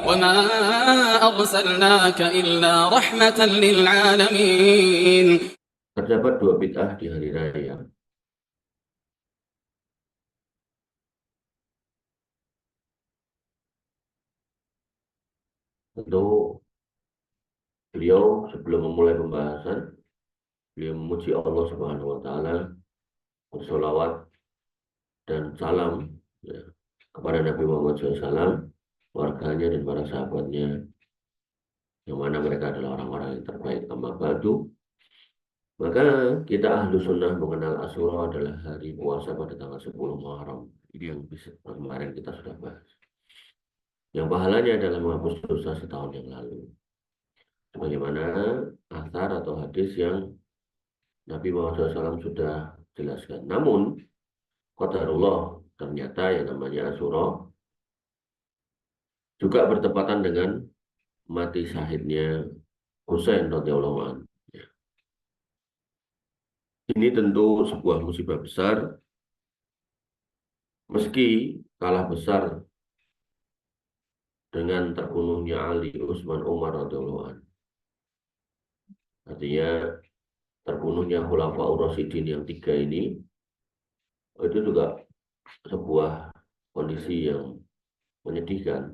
وما أرسلناك إلا رحمة للعالمين. Terdapat dua bid'ah di hari raya. Tentu beliau sebelum memulai pembahasan, beliau memuji Allah Subhanahu wa Ta'ala, bersolawat dan salam ya, kepada Nabi Muhammad SAW, warganya dan para sahabatnya, yang mana mereka adalah orang-orang yang terbaik. Amma ba'du, maka kita ahlu sunnah mengenal Asyura adalah hari puasa pada tanggal 10 Muharram. Ini yang kemarin kita sudah bahas. Yang pahalanya adalah menghapus dosa setahun yang lalu. Sebagaimana athar atau hadis yang Nabi Muhammad SAW sudah jelaskan. Namun, qadarullah, ternyata yang namanya Asyura juga bertepatan dengan mati syahidnya Husain radhiyallahu anhu. Ini tentu sebuah musibah besar, meski kalah besar dengan terbunuhnya Ali, Utsman, Umar radhiyallahu anhu. Artinya terbunuhnya Khulafaur Rasyidin yang tiga ini itu juga sebuah kondisi yang menyedihkan,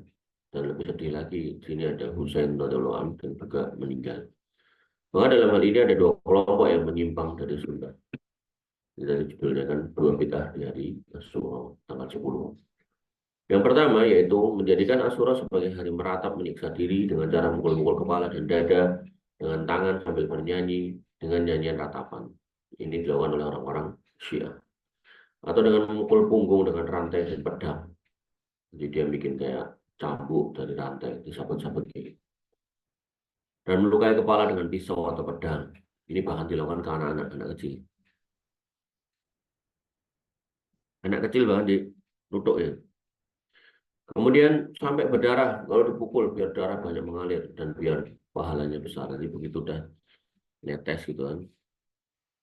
dan lebih sedih lagi di sini ada Husain radhiyallahu anhu dan juga meninggal. Maka dalam hal ini ada dua kelompok yang menyimpang dari sunnah. Dari judulnya kan dua bid'ah di hari Asyura tanggal 10. Yang pertama yaitu menjadikan Asyura sebagai hari meratap menyiksa diri dengan cara mukul-mukul kepala dan dada dengan tangan sambil bernyanyi dengan nyanyian ratapan. Ini dilakukan oleh orang-orang Syiah. Atau dengan memukul punggung dengan rantai dan pedang. Jadi dia bikin kayak cambuk dari rantai, disabet-sabet gitu. Dan melukai kepala dengan pisau atau pedang. Ini bahkan dilakukan ke anak-anak, anak kecil. Anak kecil bahkan dilutuk ya. Kemudian sampai berdarah, kalau dipukul biar darah banyak mengalir dan biar pahalanya besar. Jadi begitu udah netes gitu kan,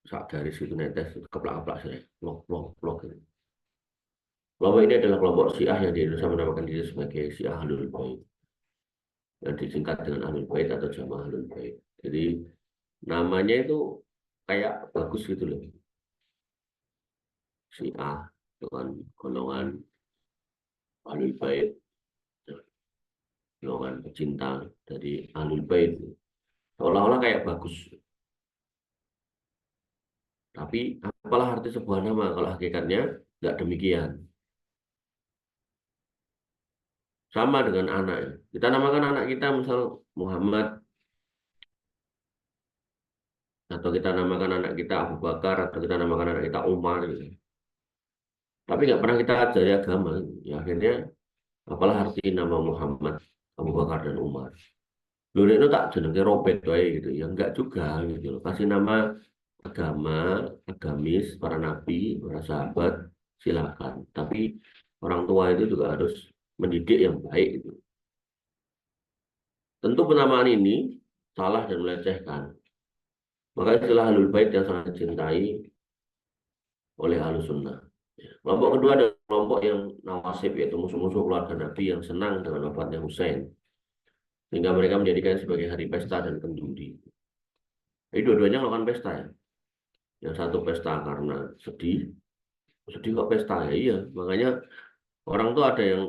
sak garis itu netes, keplak-keplak saya, blok gitu. Kelompok ini adalah kelompok Syiah yang di Indonesia menamakan diri sebagai Syiah Ahlul Bait, yang disingkat dengan Ahlul Bait atau Jamaah Ahlul Bait. Jadi namanya itu kayak bagus gitu loh. Syiah dengan golongan Ahlul Bait, golongan pecinta dari Ahlul Bait, seolah-olah kayak bagus. Tapi apalah arti sebuah nama kalau hakikatnya nggak demikian. Sama dengan anak. Kita namakan anak kita misal Muhammad, atau kita namakan anak kita Abu Bakar, atau kita namakan anak kita Umar gitu. Tapi nggak pernah kita ajari agama. Ya akhirnya apalah arti nama Muhammad, Abu Bakar dan Umar. Dulu itu tak jenenge Robert wae gitu. Ya enggak juga gitu loh. Kasih nama agama, agamis, para nabi, para sahabat, silakan. Tapi orang tua itu juga harus mendidik yang baik gitu. Tentu penamaan ini salah dan melecehkan. Maka istilah Ahlul Bait yang sangat dicintai oleh Ahlus Sunnah. Kelompok kedua adalah kelompok yang nawasib, yaitu musuh-musuh keluarga Nabi yang senang dengan wafatnya Husain, sehingga mereka menjadikan sebagai hari pesta dan kenduri. Jadi dua-duanya melakukan pesta ya. Yang satu pesta karena sedih kok pesta ya, iya. Makanya orang tuh ada yang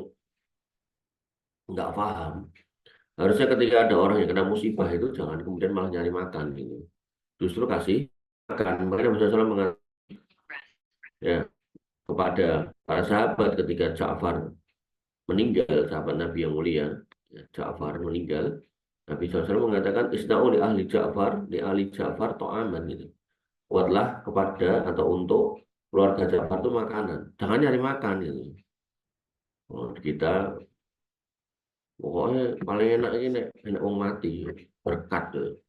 nggak paham. Harusnya ketika ada orang yang kena musibah itu jangan kemudian malah nyari makan gitu. Justru kasih makan. Makanya Rasulullah mengatakan ya kepada para sahabat ketika Ja'far meninggal, sahabat Nabi yang mulia, ya, Ja'far meninggal, Nabi SAW mengatakan isna'u li ahli Ja'far to'aman gitu. Buatlah kepada atau untuk keluarga Ja'far itu makanan. Jangan nyari makan gitu. Oh, kita pokoknya paling enak ini enak wong mati, berkat gitu.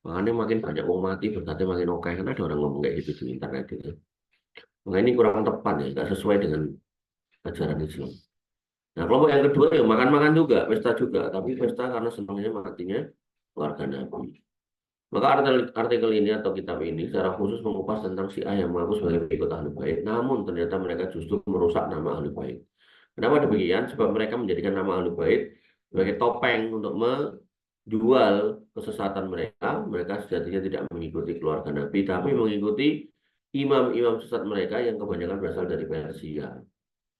Makanya makin banyak wong mati berkatnya makin oke, karena ada orang ngomong kayak gitu di internet gitu. Makanya ini kurang tepat ya, nggak sesuai dengan ajaran Islam. Nah, kelompok yang kedua ya makan-makan juga, pesta juga, tapi pesta karena senangnya matinya keluarga Nabi. Maka artikel ini atau kitab ini secara khusus mengupas tentang Syiah yang mengaku sebagai pengikut Ahlul Bait, namun ternyata mereka justru merusak nama Ahlul Bait. Kenapa demikian? Sebab mereka menjadikan nama Ahlul Bait sebagai topeng untuk menjual kesesatan mereka. Mereka sejatinya tidak mengikuti keluarga Nabi, tapi mengikuti imam-imam sesat mereka yang kebanyakan berasal dari Persia.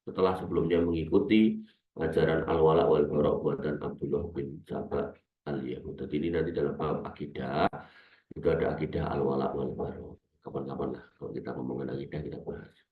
Setelah sebelumnya mengikuti ajaran al-wala wal bara buatan Abdullah bin Saba al-Yahud. Jadi ini nanti dalam bab akidah itu ada akidah al-wala wal bara. Kapan-kapan lah kalau kita ngomongin akidah kita bahas.